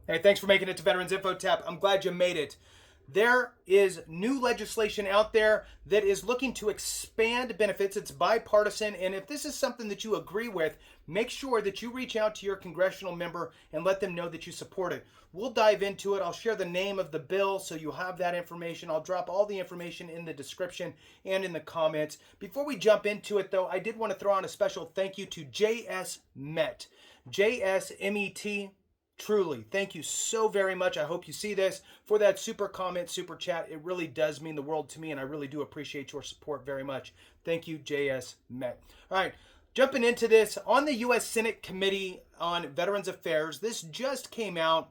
Hey, thanks for making it to Veterans Info Tap. I'm glad you made it. There is new legislation out there that is looking to expand benefits. It's bipartisan, and if this is something that you agree with, make sure that you reach out to your congressional member and let them know that you support it. We'll dive into it. I'll share the name of the bill so you have that information. I'll drop all the information in the description and in the comments. Before we jump into it, though, I did want to throw on a special thank you to JS Met. JSMET. Truly, thank you so very much. I hope you see this for that super comment, super chat. It really does mean the world to me, and I really do appreciate your support very much. Thank you, JS Met. All right, jumping into this, on the U.S. Senate Committee on Veterans Affairs, this just came out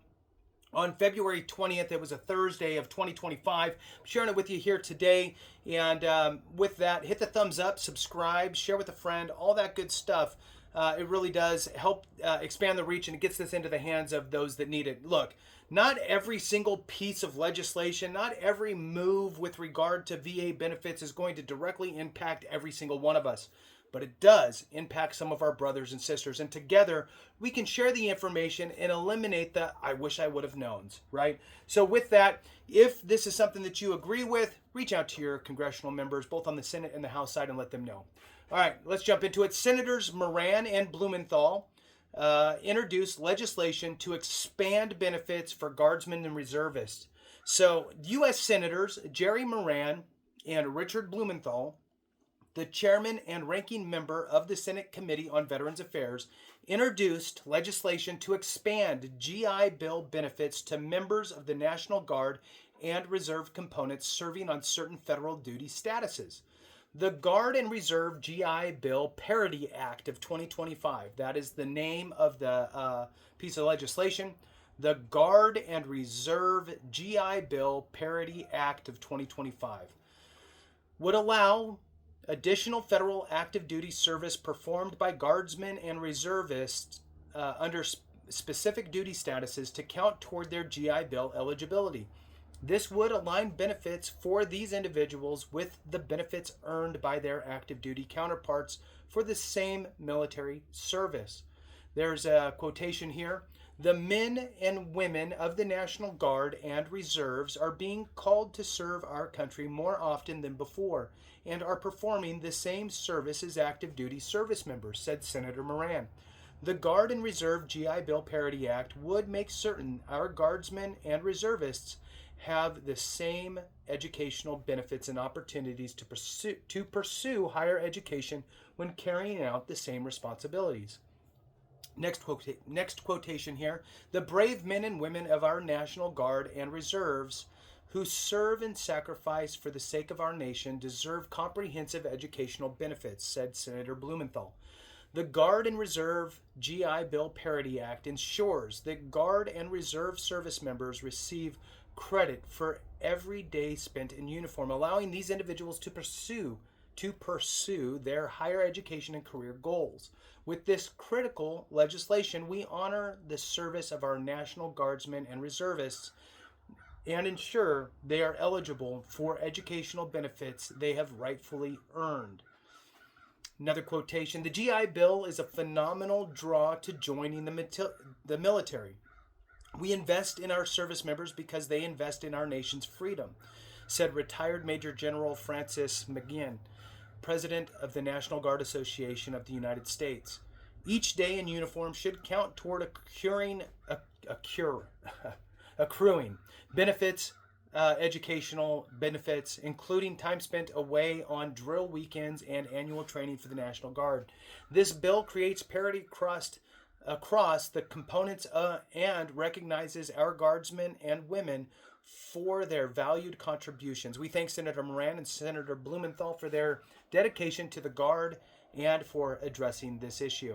on February 20th. It was a Thursday of 2025. I'm sharing it with you here today. And with that, hit the thumbs up, subscribe, share with a friend, all that good stuff. It really does help expand the reach, and it gets this into the hands of those that need it. Look, not every single piece of legislation, not every move with regard to VA benefits is going to directly impact every single one of us, but it does impact some of our brothers and sisters. And together, we can share the information and eliminate the I wish I would have knowns, right? So with that, if this is something that you agree with, reach out to your congressional members, both on the Senate and the House side, and let them know. All right, let's jump into it. Senators Moran and Blumenthal introduced legislation to expand benefits for Guardsmen and Reservists. So, U.S. Senators Jerry Moran and Richard Blumenthal, the chairman and ranking member of the Senate Committee on Veterans Affairs, introduced legislation to expand GI Bill benefits to members of the National Guard and Reserve components serving on certain federal duty statuses. The Guard and Reserve GI Bill Parity Act of 2025. That is the name of the piece of legislation. The Guard and Reserve GI Bill Parity Act of 2025 would allow additional federal active duty service performed by Guardsmen and Reservists under specific duty statuses to count toward their GI Bill eligibility. This would align benefits for these individuals with the benefits earned by their active duty counterparts for the same military service. There's a quotation here. The men and women of the National Guard and Reserves are being called to serve our country more often than before and are performing the same service as active duty service members, said Senator Moran. The Guard and Reserve GI Bill Parity Act would make certain our Guardsmen and Reservists have the same educational benefits and opportunities to pursue higher education when carrying out the same responsibilities. Next quotation here. The brave men and women of our National Guard and Reserves who serve and sacrifice for the sake of our nation deserve comprehensive educational benefits, said Senator Blumenthal. The Guard and Reserve GI Bill Parity Act ensures that Guard and Reserve service members receive credit for every day spent in uniform, allowing these individuals to pursue their higher education and career goals. With this critical legislation, we honor the service of our National Guardsmen and Reservists and ensure they are eligible for educational benefits they have rightfully earned. Another quotation. The GI Bill is a phenomenal draw to joining the military. We invest in our service members because they invest in our nation's freedom, said retired Major General Francis McGinn, president of the National Guard Association of the United States. Each day in uniform should count toward accruing benefits, educational benefits, including time spent away on drill weekends and annual training for the National Guard. This bill creates parity across the components and recognizes our Guardsmen and women for their valued contributions. We thank Senator Moran and Senator Blumenthal for their dedication to the Guard and for addressing this issue.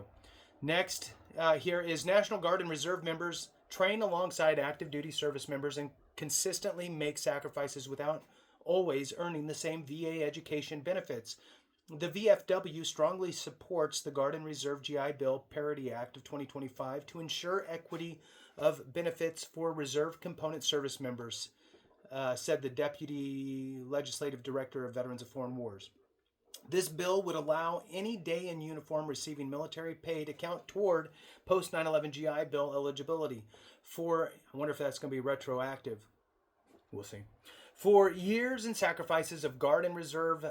Next, here is National Guard and Reserve members train alongside active duty service members and consistently make sacrifices without always earning the same VA education benefits. The VFW strongly supports the Guard and Reserve GI Bill Parity Act of 2025 to ensure equity of benefits for reserve component service members, said the Deputy Legislative Director of Veterans of Foreign Wars. This bill would allow any day in uniform receiving military pay to count toward post 9/11 GI Bill eligibility. I wonder if that's going to be retroactive. We'll see. For years and sacrifices of Guard and Reserve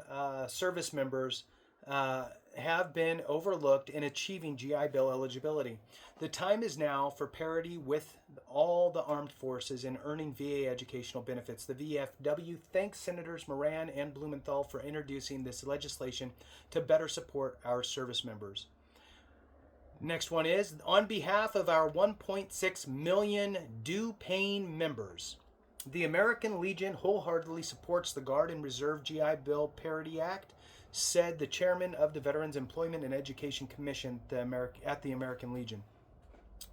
service members have been overlooked in achieving GI Bill eligibility. The time is now for parity with all the armed forces in earning VA educational benefits. The VFW thanks Senators Moran and Blumenthal for introducing this legislation to better support our service members. Next one is, on behalf of our 1.6 million due-paying members, the American Legion wholeheartedly supports the Guard and Reserve GI Bill Parity Act, said the chairman of the Veterans Employment and Education Commission at the American Legion.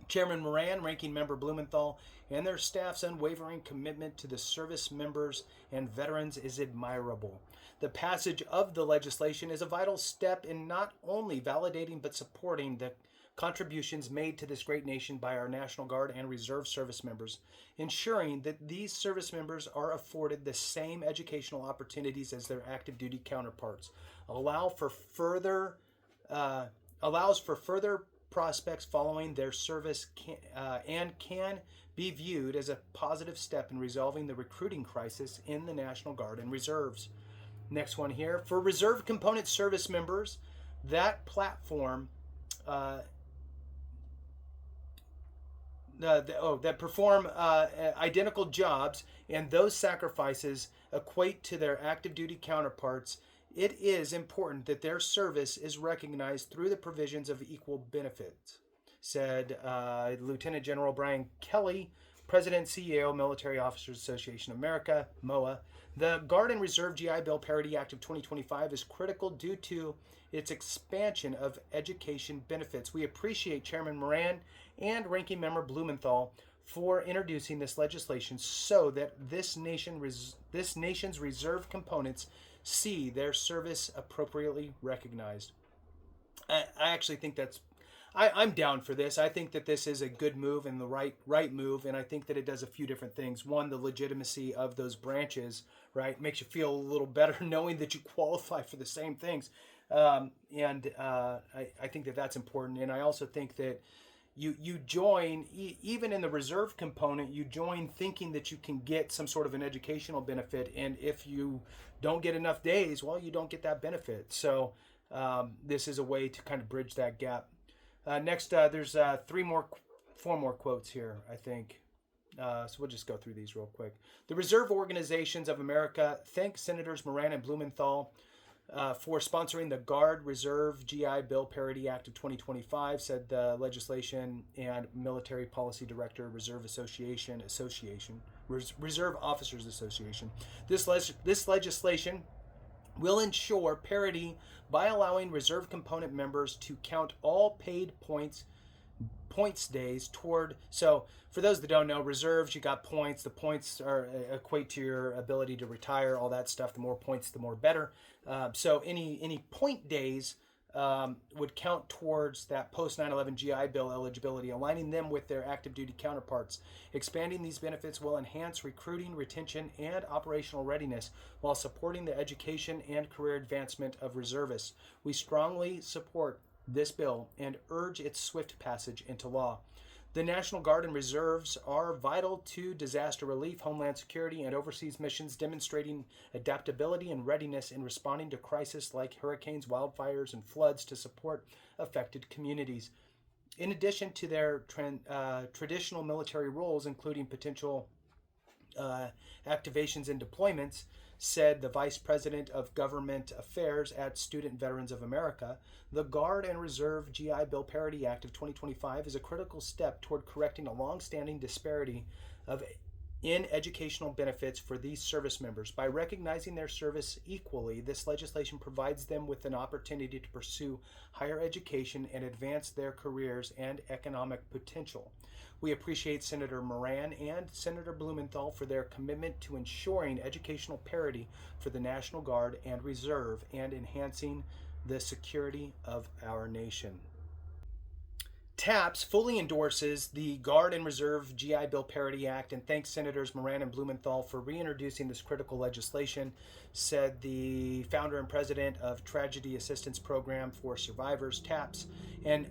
Chairman Moran, Ranking Member Blumenthal, and their staff's unwavering commitment to the service members and veterans is admirable. The passage of the legislation is a vital step in not only validating but supporting the contributions made to this great nation by our National Guard and Reserve service members, ensuring that these service members are afforded the same educational opportunities as their active duty counterparts, allows for further prospects following their service and can be viewed as a positive step in resolving the recruiting crisis in the National Guard and Reserves. Next one here, for reserve component service members, that platform that perform identical jobs and those sacrifices equate to their active duty counterparts, it is important that their service is recognized through the provisions of equal benefits, said Lieutenant General Brian Kelly, President and CEO, Military Officers Association of America, MOA. The Guard and Reserve GI Bill Parity Act of 2025 is critical due to its expansion of education benefits. We appreciate Chairman Moran and Ranking Member Blumenthal for introducing this legislation so that this nation's reserve components see their service appropriately recognized. I actually think I'm down for this. I think that this is a good move and the right move, and I think that it does a few different things. One, the legitimacy of those branches, right, makes you feel a little better knowing that you qualify for the same things. I think that that's important, and I also think that you join, even in the reserve component, you join thinking that you can get some sort of an educational benefit, and if you don't get enough days, well, you don't get that benefit. So this is a way to kind of bridge that gap. Next, there's 4 more quotes here, I think. So we'll just go through these real quick. The Reserve Organizations of America thank Senators Moran and Blumenthal for sponsoring the Guard Reserve GI Bill Parity Act of 2025, said the Legislation and Military Policy Director, Reserve Reserve Officers Association. This legislation will ensure parity by allowing reserve component members to count all paid points days toward. So for those that don't know, reserves, you got points. The points equate to your ability to retire, all that stuff. The more points, the more better. So any point days would count towards that post 9/11 GI Bill eligibility, aligning them with their active duty counterparts. Expanding these benefits will enhance recruiting, retention, and operational readiness while supporting the education and career advancement of reservists. We strongly support this bill and urge its swift passage into law. The National Guard and Reserves are vital to disaster relief, homeland security, and overseas missions, demonstrating adaptability and readiness in responding to crises like hurricanes, wildfires, and floods to support affected communities. In addition to their traditional military roles, including potential activations and deployments, said the Vice President of Government Affairs at Student Veterans of America, the Guard and Reserve GI Bill Parity Act of 2025 is a critical step toward correcting a long-standing disparity in educational benefits for these service members. By recognizing their service equally, this legislation provides them with an opportunity to pursue higher education and advance their careers and economic potential. We appreciate Senator Moran and Senator Blumenthal for their commitment to ensuring educational parity for the National Guard and Reserve and enhancing the security of our nation. TAPS fully endorses the Guard and Reserve GI Bill Parity Act and thanks Senators Moran and Blumenthal for reintroducing this critical legislation, said the founder and president of Tragedy Assistance Program for Survivors, TAPS, and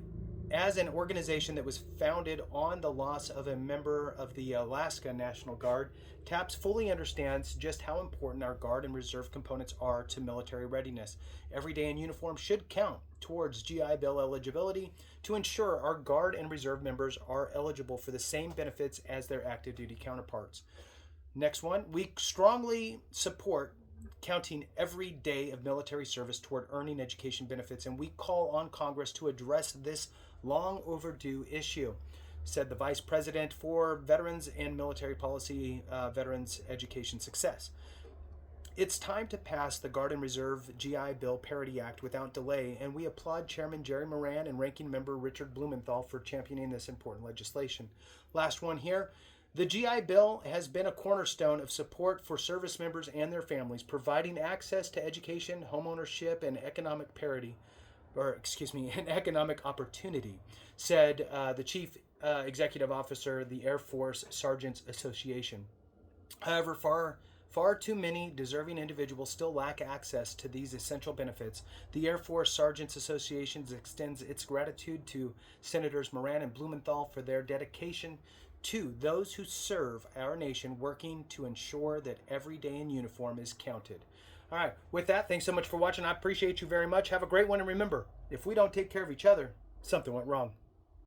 As an organization that was founded on the loss of a member of the Alaska National Guard, TAPS fully understands just how important our Guard and Reserve components are to military readiness. Every day in uniform should count towards GI Bill eligibility to ensure our Guard and Reserve members are eligible for the same benefits as their active duty counterparts. Next one, we strongly support counting every day of military service toward earning education benefits, and we call on Congress to address this long overdue issue, said the Vice President for Veterans and Military Policy, Veterans Education Success. It's time to pass the Guard and Reserve GI Bill Parity Act without delay, and we applaud Chairman Jerry Moran and Ranking Member Richard Blumenthal for championing this important legislation. Last one here. The GI Bill has been a cornerstone of support for service members and their families, providing access to education, homeownership, and economic economic opportunity, said the Chief Executive Officer of the Air Force Sergeants Association. However, far too many deserving individuals still lack access to these essential benefits. The Air Force Sergeants Association extends its gratitude to Senators Moran and Blumenthal for their dedication to those who serve our nation, working to ensure that every day in uniform is counted. All right, with that, thanks so much for watching. I appreciate you very much. Have a great one, and remember, if we don't take care of each other, something went wrong.